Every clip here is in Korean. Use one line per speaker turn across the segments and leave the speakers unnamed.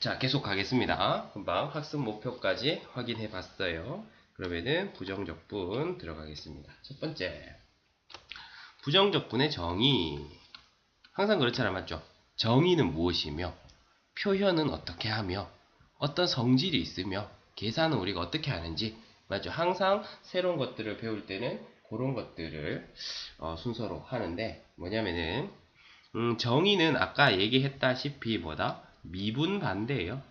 자, 계속 가겠습니다. 금방 학습 목표까지 확인해 봤어요. 그러면은 부정적분 들어가겠습니다. 첫 번째, 부정적분의 정의. 항상 그렇잖아, 맞죠? 정의는 무엇이며, 표현은 어떻게 하며, 어떤 성질이 있으며, 계산은 우리가 어떻게 하는지, 맞죠? 항상 새로운 것들을 배울 때는 그런 것들을 순서로 하는데, 뭐냐면은 정의는 아까 얘기했다시피 뭐다? 미분 반대예요.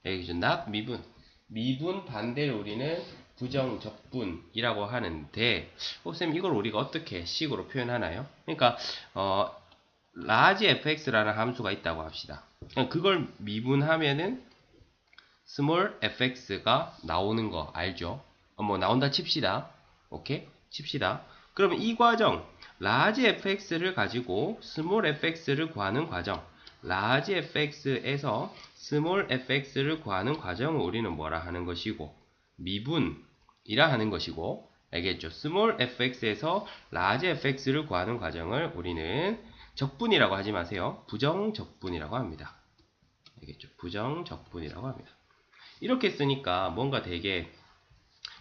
여기죠. not 미분. 미분 반대를 우리는 부정적분이라고 하는데, 쌤, 이걸 우리가 어떻게 식으로 표현하나요? 그러니까, large fx라는 함수가 있다고 합시다. 그걸 미분하면은 small fx가 나오는 거 알죠? 뭐 나온다 칩시다. 오케이? 칩시다. 그러면 이 과정, large fx를 가지고 small fx를 구하는 과정, large fx에서 small fx를 구하는 과정을 우리는 뭐라 하는 것이고, 미분이라 하는 것이고, 알겠죠? small fx에서 large fx를 구하는 과정을 우리는 적분이라고 하지 마세요. 부정적분이라고 합니다. 알겠죠? 부정적분이라고 합니다. 이렇게 쓰니까 뭔가 되게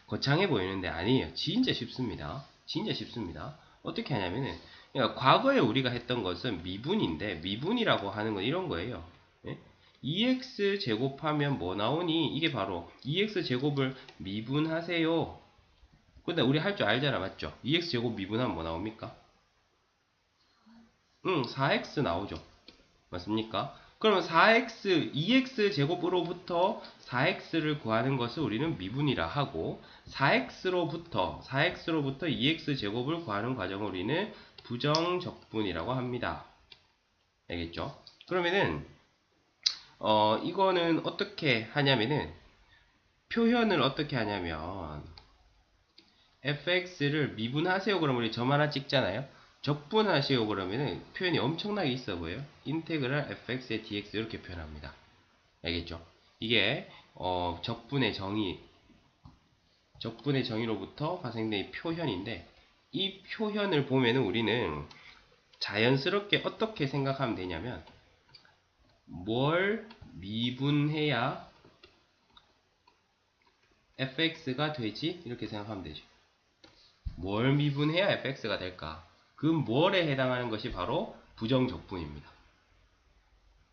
거창해 보이는데 아니에요. 진짜 쉽습니다. 진짜 쉽습니다. 어떻게 하냐면은, 그러니까 과거에 우리가 했던 것은 미분인데, 미분이라고 하는 건 이런 거예요. 예? 2x 제곱하면 뭐 나오니? 이게 바로 2x 제곱을 미분하세요. 근데 우리 할 줄 알잖아, 맞죠? 2x 제곱 미분하면 뭐 나옵니까? 4x 나오죠. 맞습니까? 그러면 4x, 2x 제곱으로부터 4x를 구하는 것을 우리는 미분이라 하고, 4x로부터 2x 제곱을 구하는 과정을 우리는 부정적분이라고 합니다. 알겠죠? 그러면은 이거는 어떻게 하냐면은, 표현을 어떻게 하냐면 fx를 미분하세요. 그러면 우리 점 하나 찍잖아요. 적분하세요. 그러면은 표현이 엄청나게 있어 보여요. 인테그랄 fx의 dx 이렇게 표현합니다. 알겠죠? 이게 적분의 정의로부터 발생된 표현인데, 이 표현을 보면은 우리는 자연스럽게 어떻게 생각하면 되냐면, 뭘 미분해야 fx가 되지? 이렇게 생각하면 되죠. 뭘 미분해야 fx가 될까? 그 뭘에 해당하는 것이 바로 부정적분입니다.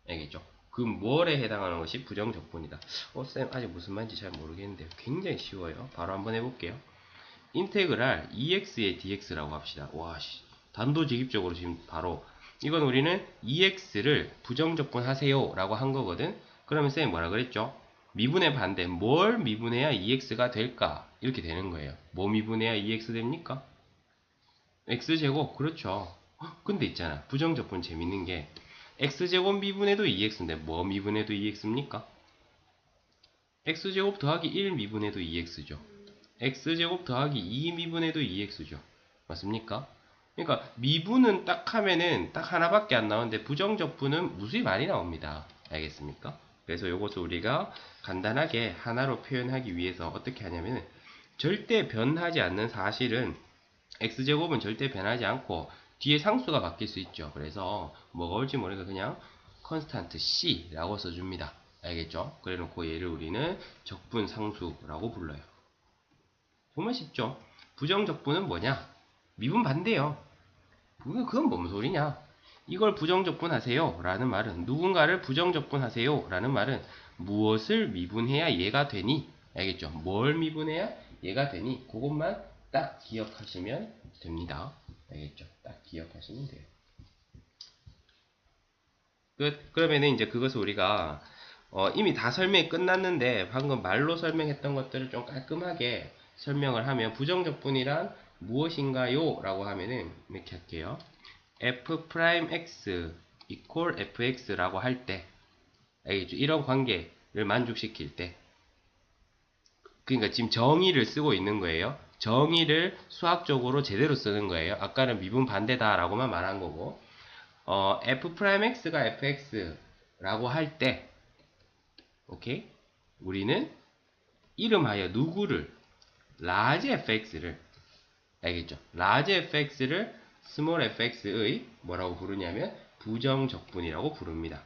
알겠죠? 그 뭘에 해당하는 것이 부정적분이다. 쌤, 아직 무슨 말인지 잘 모르겠는데 굉장히 쉬워요. 바로 한번 해볼게요. 인테그랄 2x의 dx라고 합시다. 와, 단도직입적으로 지금 바로 이건 우리는 2x를 부정적분 하세요 라고 한 거거든. 그러면 쌤이 뭐라 그랬죠? 미분의 반대, 뭘 미분해야 2x가 될까? 이렇게 되는 거예요. 뭐 미분해야 2x 됩니까? x제곱, 그렇죠. 근데 있잖아, 부정적분 재밌는 게 x제곱 미분해도 2x인데 뭐 미분해도 2x입니까? x제곱 더하기 1 미분해도 2x죠. x제곱 더하기 2 미분해도 2x죠. 맞습니까? 그러니까 미분은 딱 하면은 딱 하나밖에 안 나오는데 부정적분은 무수히 많이 나옵니다. 알겠습니까? 그래서 이것을 우리가 간단하게 하나로 표현하기 위해서 어떻게 하냐면은, 절대 변하지 않는 사실은 x제곱은 절대 변하지 않고 뒤에 상수가 바뀔 수 있죠. 그래서 뭐가 올지 모르니까 그냥 const c라고 써줍니다. 알겠죠? 그래놓고 얘를 우리는 적분상수라고 불러요. 정말 쉽죠? 부정적분은 뭐냐? 미분 반대요. 그건 뭔 소리냐? 이걸 부정적분 하세요 라는 말은, 누군가를 부정적분 하세요 라는 말은 무엇을 미분해야 얘가 되니? 알겠죠? 뭘 미분해야 얘가 되니? 그것만 딱 기억하시면 됩니다. 알겠죠? 딱 기억하시면 돼요. 끝. 그러면은 이제 그것을 우리가 이미 다 설명이 끝났는데, 방금 말로 설명했던 것들을 좀 깔끔하게 설명을 하면, 부정적분이란 무엇인가요? 라고 하면은 이렇게 할게요. f'x equal fx라고 할 때, 알겠죠? 이런 관계를 만족시킬 때, 그러니까 지금 정의를 쓰고 있는 거예요. 정의를 수학적으로 제대로 쓰는 거예요. 아까는 미분 반대다 라고만 말한 거고, f'x가 fx라고 할 때, 오케이? 우리는 이름하여 누구를, large fx를, 알겠죠? large fx를 small fx의 뭐라고 부르냐면 부정적분이라고 부릅니다.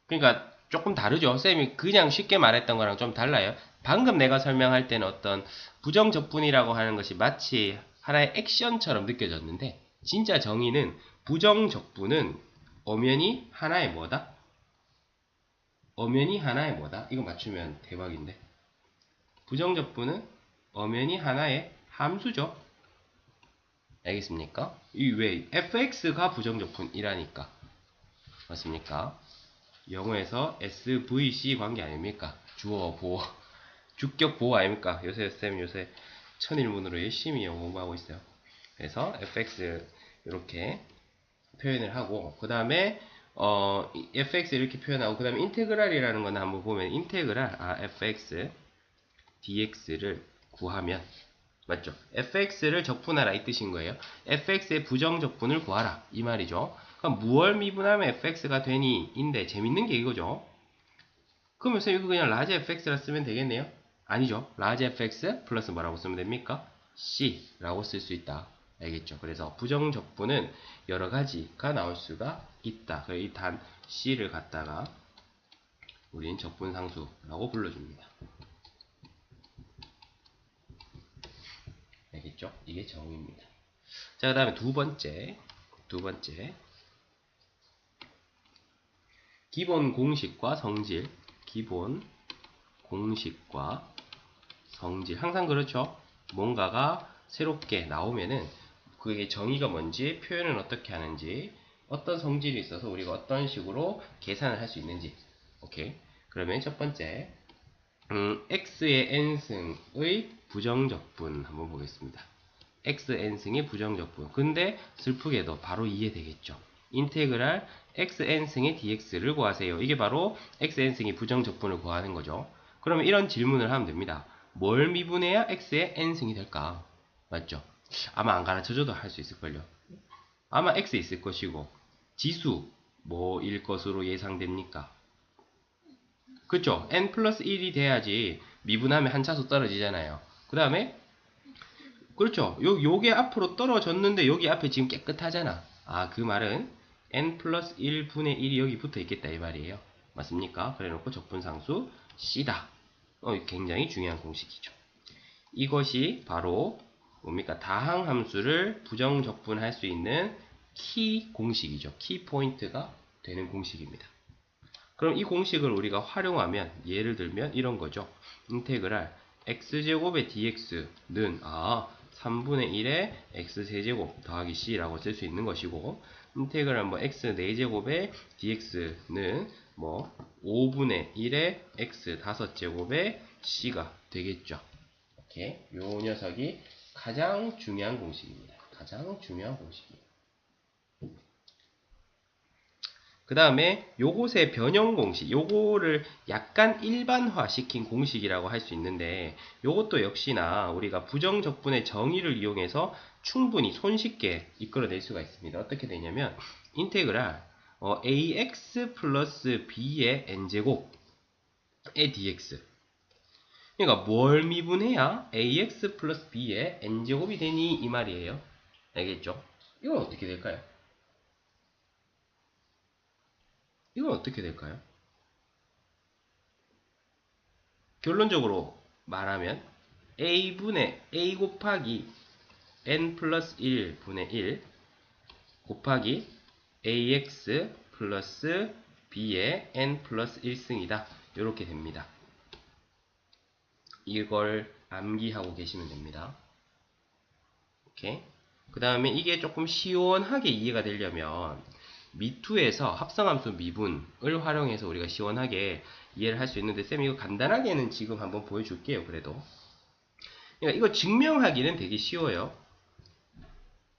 그러니까 조금 다르죠. 쌤이 그냥 쉽게 말했던 거랑 좀 달라요. 방금 내가 설명할 때는 어떤 부정적분이라고 하는 것이 마치 하나의 액션처럼 느껴졌는데, 진짜 정의는 부정적분은 엄연히 하나의 뭐다? 엄연히 하나의 뭐다? 이거 맞추면 대박인데. 부정적분은 엄연히 하나의 함수죠. 알겠습니까? 이 왜? fx가 부정적분이라니까. 맞습니까? 영어에서 SVC 관계 아닙니까? 주어, 보어. 주격 보호 아닙니까? 요새 쌤 요새 천일문으로 열심히 영어 공부하고 있어요. 그래서 fx 이렇게 표현을 하고, 그 다음에 fx 이렇게 표현하고, 그 다음에 인테그랄이라는 거는 한번 보면 인테그랄 fx dx를 구하면, 맞죠? fx를 적분하라 이 뜻인 거예요. fx의 부정적분을 구하라 이 말이죠. 그럼 무얼 미분하면 fx가 되니 인데, 재밌는 게 이거죠. 그러면 이거 그냥 라지 fx라 쓰면 되겠네요. 아니죠. 라지 fx 플러스 뭐라고 쓰면 됩니까? c라고 쓸 수 있다. 알겠죠? 그래서 부정적분은 여러 가지가 나올 수가 있다. 그래서 이 단 c를 갖다가 우린 적분상수라고 불러줍니다. 알겠죠? 이게 정의입니다. 자, 그 다음에 두 번째 기본 공식과 성질. 기본 공식과 성질. 항상 그렇죠. 뭔가가 새롭게 나오면은 그게 정의가 뭔지, 표현은 어떻게 하는지, 어떤 성질이 있어서 우리가 어떤 식으로 계산을 할 수 있는지. 오케이. 그러면 첫 번째, x의 n승의 부정적분 한번 보겠습니다. x n승의 부정적분. 근데 슬프게도 바로 이해되겠죠. 인테그랄 x n승의 dx를 구하세요. 이게 바로 x n승의 부정적분을 구하는 거죠. 그러면 이런 질문을 하면 됩니다. 뭘 미분해야 x의 n승이 될까? 맞죠? 아마 안 가르쳐줘도 할 수 있을걸요. 아마 x 있을 것이고, 지수 뭐일 것으로 예상됩니까? 그쵸? n 플러스 1이 돼야지 미분하면 한 차수 떨어지잖아요. 그 다음에 그렇죠. 요게 앞으로 떨어졌는데 여기 앞에 지금 깨끗하잖아. 아, 그 말은 n 플러스 1분의 1이 여기 붙어 있겠다 이 말이에요. 맞습니까? 그래 놓고 적분상수 C다. 굉장히 중요한 공식이죠. 이것이 바로 뭡니까? 다항함수를 부정적분할 수 있는 키 공식이죠. 키 포인트가 되는 공식입니다. 그럼 이 공식을 우리가 활용하면, 예를 들면 이런 거죠. 인테그랄 x제곱의 dx는 3분의 1의 x세제곱 더하기 c라고 쓸 수 있는 것이고, 인테그랄 x 4제곱의 dx는 5분의 1의 x 5제곱의 c가 되겠죠. 이렇게 요 녀석이 가장 중요한 공식입니다. 가장 중요한 공식입니다. 그 다음에 요것의 변형 공식, 요거를 약간 일반화 시킨 공식이라고 할 수 있는데, 요것도 역시나 우리가 부정적분의 정의를 이용해서 충분히 손쉽게 이끌어낼 수가 있습니다. 어떻게 되냐면 인테그랄 ax 플러스 b의 n제곱의 dx. 그러니까 뭘 미분해야 ax 플러스 b의 n제곱이 되니 이 말이에요. 알겠죠? 이건 어떻게 될까요? 이건 어떻게 될까요? 결론적으로 말하면 a 곱하기 n 플러스 1분의 1 곱하기 ax 플러스 b의 n 플러스 1승이다. 이렇게 됩니다. 이걸 암기하고 계시면 됩니다. 오케이. 그 다음에 이게 조금 시원하게 이해가 되려면 미투에서 합성함수 미분을 활용해서 우리가 시원하게 이해를 할 수 있는데, 쌤 이거 간단하게는 지금 한번 보여줄게요. 그래도 그러니까 이거 증명하기는 되게 쉬워요.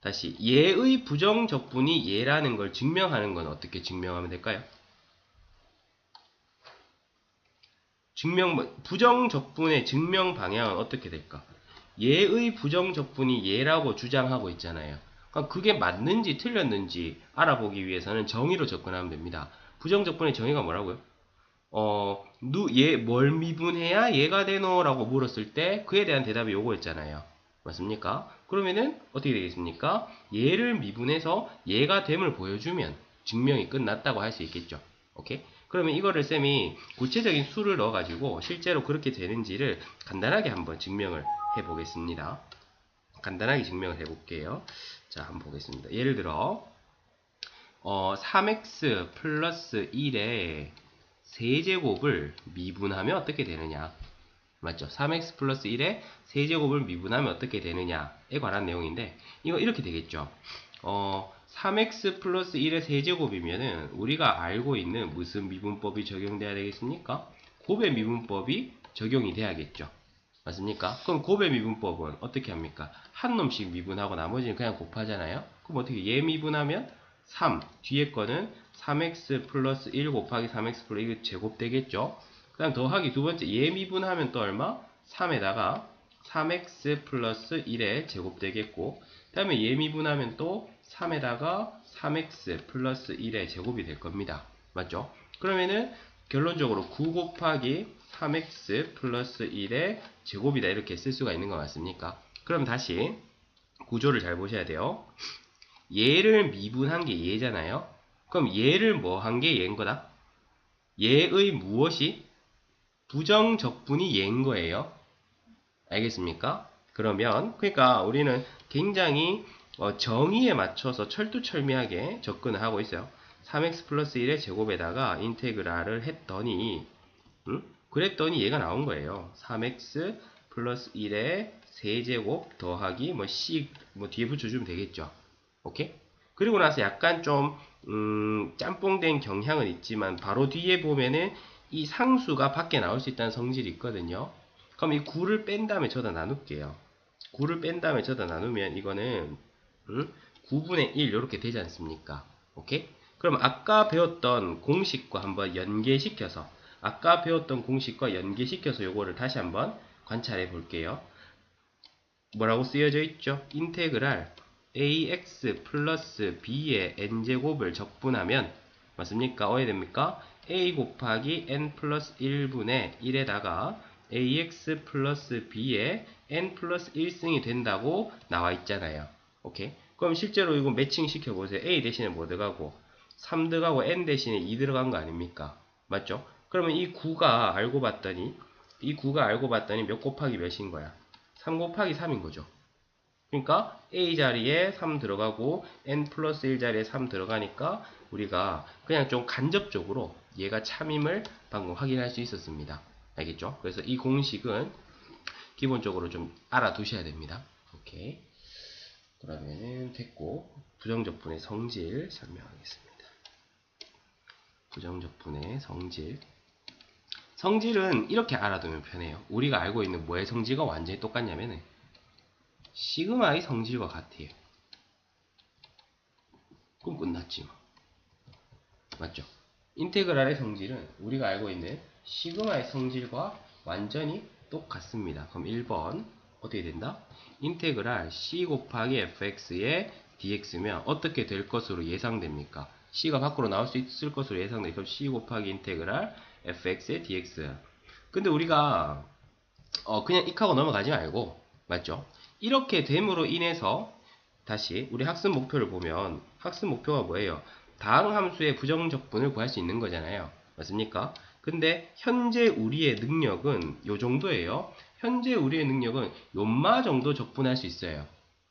다시 얘의 부정적분이 얘라는 걸 증명하는 건 어떻게 증명하면 될까요? 부정적분의 증명 방향은 어떻게 될까? 얘의 부정적분이 얘라고 주장하고 있잖아요. 그러니까 그게 맞는지 틀렸는지 알아보기 위해서는 정의로 접근하면 됩니다. 부정적분의 정의가 뭐라고요? 얘 뭘 미분해야 얘가 되노? 라고 물었을 때 그에 대한 대답이 요거였잖아요. 맞습니까? 그러면은 어떻게 되겠습니까? 얘를 미분해서 얘가 됨을 보여주면 증명이 끝났다고 할 수 있겠죠. 오케이? 그러면 이거를 쌤이 구체적인 수를 넣어가지고 실제로 그렇게 되는지를 간단하게 한번 증명을 해보겠습니다. 간단하게 증명을 해볼게요. 자, 한번 보겠습니다. 예를 들어 3x 플러스 1의 세제곱을 미분하면 어떻게 되느냐. 맞죠? 3x 플러스 1의 세제곱을 미분하면 어떻게 되느냐에 관한 내용인데, 이거 이렇게 되겠죠. 3x 플러스 1의 세제곱이면은 우리가 알고 있는 무슨 미분법이 적용돼야 되겠습니까? 곱의 미분법이 적용이 돼야겠죠. 맞습니까? 그럼 곱의 미분법은 어떻게 합니까? 한 놈씩 미분하고 나머지는 그냥 곱하잖아요. 그럼 어떻게 얘 미분하면 3, 뒤에 거는 3x 플러스 1 곱하기 3x 플러스 1 제곱 되겠죠. 그 다음 더하기 두 번째 얘 미분하면 또 얼마? 3에다가 3x 플러스 1의 제곱 되겠고, 그 다음에 얘 미분하면 또 3에다가 3x 플러스 1의 제곱이 될 겁니다. 맞죠? 그러면은 결론적으로 9 곱하기 3x 플러스 1의 제곱이다, 이렇게 쓸 수가 있는 거 맞습니까? 그럼 다시 구조를 잘 보셔야 돼요. 얘를 미분한 게 얘잖아요. 그럼 얘를 뭐 한 게 얘인 거다? 얘의 무엇이? 부정적분이 얘인 거예요. 알겠습니까? 그러면 그러니까 우리는 굉장히 정의에 맞춰서 철두철미하게 접근을 하고 있어요. 3x 플러스 1의 제곱에다가 인테그랄을 했더니 그랬더니 얘가 나온 거예요. 3x 플러스 1의 세제곱 더하기 c 뒤에 붙여주면 되겠죠. 오케이? 그리고 나서 약간 좀 짬뽕된 경향은 있지만 바로 뒤에 보면은 이 상수가 밖에 나올 수 있다는 성질이 있거든요. 그럼 이 9를 뺀 다음에 저다 나눌게요. 9를 뺀 다음에 저다 나누면 이거는 9분의 1 이렇게 되지 않습니까? 오케이? 그럼 아까 배웠던 공식과 한번 연계시켜서 요거를 다시 한번 관찰해 볼게요. 뭐라고 쓰여져 있죠? 인테그랄 ax 플러스 b의 n제곱을 적분하면 맞습니까? 어떻게 됩니까? a 곱하기 n 플러스 1분의 1에다가 ax 플러스 b의 n 플러스 1승이 된다고 나와 있잖아요. 오케이? 그럼 실제로 이거 매칭 시켜보세요. a 대신에 뭐 들어가고 3 들어가고 n 대신에 2 들어간 거 아닙니까? 맞죠? 그러면 이 9가 알고 봤더니 몇 곱하기 몇인 거야? 3 곱하기 3인 거죠. 그러니까 a 자리에 3 들어가고 n 플러스 1 자리에 3 들어가니까 우리가 그냥 좀 간접적으로 얘가 참임을 방금 확인할 수 있었습니다. 알겠죠? 그래서 이 공식은 기본적으로 좀 알아두셔야 됩니다. 오케이. 그러면은 됐고, 부정적분의 성질 설명하겠습니다. 부정적분의 성질. 성질은 이렇게 알아두면 편해요. 우리가 알고 있는 뭐의 성질과 완전히 똑같냐면은 시그마의 성질과 같아요. 그럼 끝났지 뭐. 맞죠? 인테그랄의 성질은 우리가 알고 있는 시그마의 성질과 완전히 똑같습니다. 그럼 1번 어떻게 된다? 인테그랄 c 곱하기 fx의 dx면 어떻게 될 것으로 예상됩니까? c가 밖으로 나올 수 있을 것으로 예상돼요. 그럼 c 곱하기 인테그랄 fx의 dx. 근데 우리가 그냥 익하고 넘어가지 말고, 맞죠? 이렇게 됨으로 인해서 다시 우리 학습 목표를 보면 학습 목표가 뭐예요? 다항 함수의 부정적분을 구할 수 있는 거잖아요. 맞습니까? 근데 현재 우리의 능력은 요 정도예요. 현재 우리의 능력은 요마 정도 적분할 수 있어요.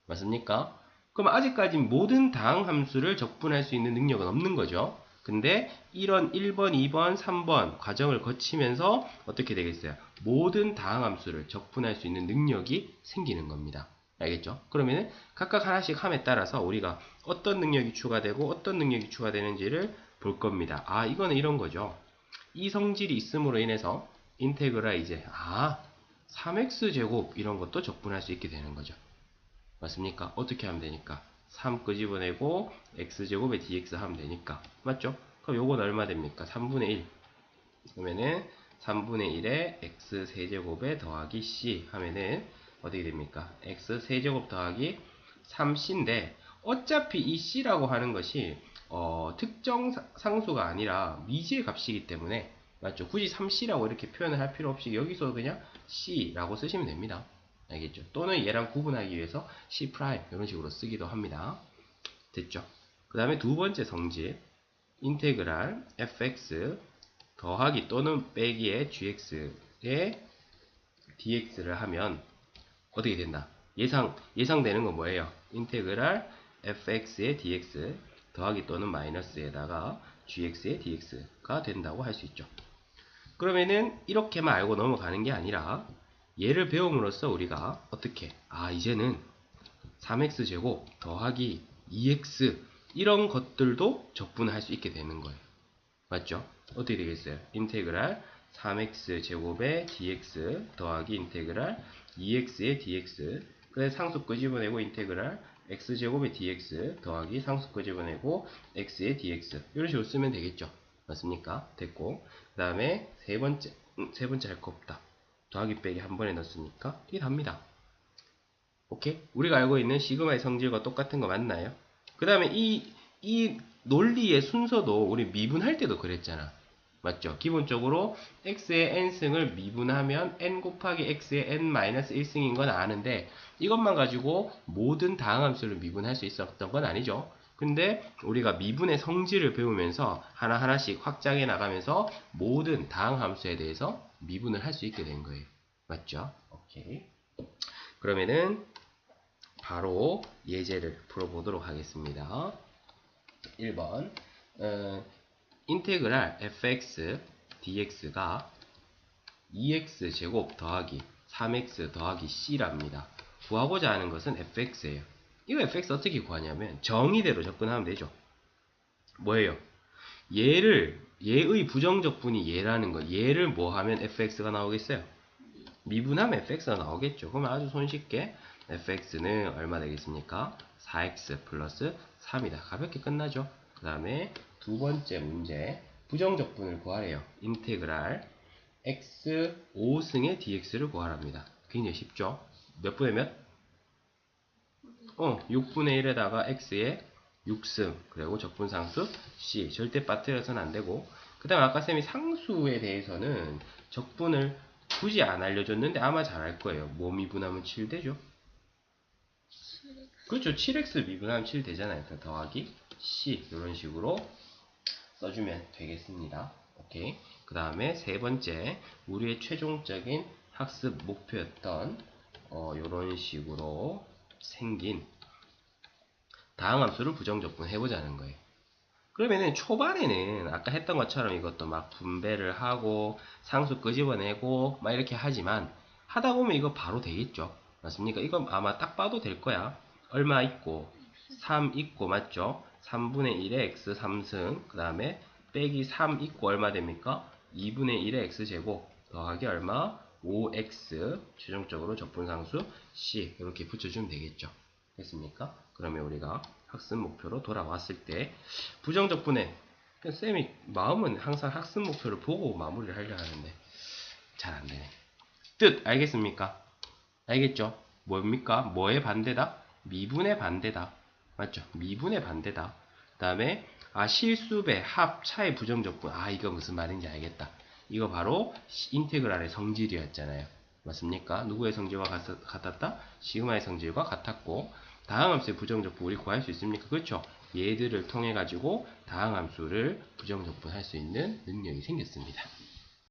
맞습니까? 그럼 아직까지 모든 다항 함수를 적분할 수 있는 능력은 없는 거죠. 근데 이런 1번, 2번, 3번 과정을 거치면서 어떻게 되겠어요? 모든 다항 함수를 적분할 수 있는 능력이 생기는 겁니다. 알겠죠? 그러면은 각각 하나씩 함에 따라서 우리가 어떤 능력이 추가되고 어떤 능력이 추가되는지를 볼 겁니다. 아, 이거는 이런 거죠. 이 성질이 있음으로 인해서 인테그랄 이제 3x 제곱 이런 것도 적분할 수 있게 되는 거죠. 맞습니까? 어떻게 하면 되니까 3 끄집어내고 x제곱에 dx 하면 되니까. 맞죠? 그럼 요건 얼마 됩니까? 3분의 1. 그러면은 3분의 1에 x 세제곱에 더하기 c 하면은 어떻게 됩니까? x 세제곱 더하기 3c인데 어차피 이 c라고 하는 것이 특정 상수가 아니라 미지의 값이기 때문에, 맞죠? 굳이 3c라고 이렇게 표현을 할 필요 없이 여기서 그냥 c라고 쓰시면 됩니다. 알겠죠? 또는 얘랑 구분하기 위해서 C' 이런 식으로 쓰기도 합니다. 됐죠? 그 다음에 두 번째 성질 인테그랄 fx 더하기 또는 빼기의 gx에 dx를 하면 어떻게 된다? 예상되는 건 뭐예요? 인테그랄 fx의 dx 더하기 또는 마이너스에다가 gx의 dx가 된다고 할 수 있죠. 그러면은 이렇게만 알고 넘어가는 게 아니라 얘를 배움으로써 우리가 어떻게 이제는 3x제곱 더하기 2x 이런 것들도 적분할 수 있게 되는 거예요. 맞죠? 어떻게 되겠어요? 인테그랄 3x제곱의 dx 더하기 인테그랄 2x의 dx 그래서 상수 끄집어내고 인테그랄 x제곱의 dx 더하기 상수 끄집어내고 x의 dx 이런 식으로 쓰면 되겠죠? 맞습니까? 됐고 그 다음에 세 번째 할 거 없다. 더하기 빼기 한 번에 넣었으니까 이게 답니다. 오케이? 우리가 알고 있는 시그마의 성질과 똑같은 거 맞나요? 그 다음에 이 논리의 순서도 우리 미분할 때도 그랬잖아. 맞죠? 기본적으로 x의 n승을 미분하면 n 곱하기 x의 n-1승인 건 아는데 이것만 가지고 모든 다항함수를 미분할 수 있었던 건 아니죠. 근데 우리가 미분의 성질을 배우면서 하나하나씩 확장해 나가면서 모든 다항함수에 대해서 미분을 할 수 있게 된 거예요. 맞죠? 오케이. 그러면은 바로 예제를 풀어보도록 하겠습니다. 1번 인테그랄 fx dx가 2x제곱 더하기 3x 더하기 c랍니다. 구하고자 하는 것은 fx예요. 이거 fx 어떻게 구하냐면 정의대로 접근하면 되죠. 뭐예요? 얘의 부정적분이 얘라는 거. 얘를 뭐 하면 fx가 나오겠어요? 미분하면 fx가 나오겠죠. 그러면 아주 손쉽게 fx는 얼마 되겠습니까? 4x 플러스 3이다. 가볍게 끝나죠. 그 다음에 두 번째 문제 부정적분을 구하래요. 인테그랄 x 5승의 dx를 구하랍니다. 굉장히 쉽죠. 몇 분의 몇? 6분의 1에다가 x의 6승 그리고 적분상수 c 절대 빠뜨려서는 안되고 그 다음 아까 쌤이 상수에 대해서는 적분을 굳이 안 알려줬는데 아마 잘 알 거예요. 뭐 미분하면 7 되죠? 그렇죠. 7x 미분하면 7 되잖아요. 더하기 c 이런 식으로 써주면 되겠습니다. 오케이. 그 다음에 세 번째 우리의 최종적인 학습 목표였던 이런 식으로 생긴 다항함수를 부정적분 해보자는 거예요. 그러면은 초반에는 아까 했던 것처럼 이것도 막 분배를 하고 상수 끄집어내고 막 이렇게 하지만 하다 보면 이거 바로 되겠죠. 맞습니까? 이거 아마 딱 봐도 될 거야. 얼마 있고 3 있고 맞죠? 3분의 1의 x 3승 그 다음에 빼기 3 있고 얼마 됩니까? 2분의 1의 x제곱 더하기 얼마? 5x 최종적으로 적분상수 c 이렇게 붙여주면 되겠죠. 됐습니까? 그러면 우리가 학습 목표로 돌아왔을 때 부정적분에 쌤이 마음은 항상 학습 목표를 보고 마무리를 하려 하는데 잘 안되네. 뜻 알겠습니까? 알겠죠? 뭡니까? 뭐의 반대다? 미분의 반대다. 맞죠? 미분의 반대다. 그 다음에 실수배, 합, 차의 부정적분. 이거 무슨 말인지 알겠다. 이거 바로 인테그랄의 성질이었잖아요. 맞습니까? 누구의 성질과 같았다? 시그마의 성질과 같았고 다항함수의 부정적분 우리 구할 수 있습니까? 그렇죠? 얘들을 통해 가지고 다항함수를 부정적분할 수 있는 능력이 생겼습니다.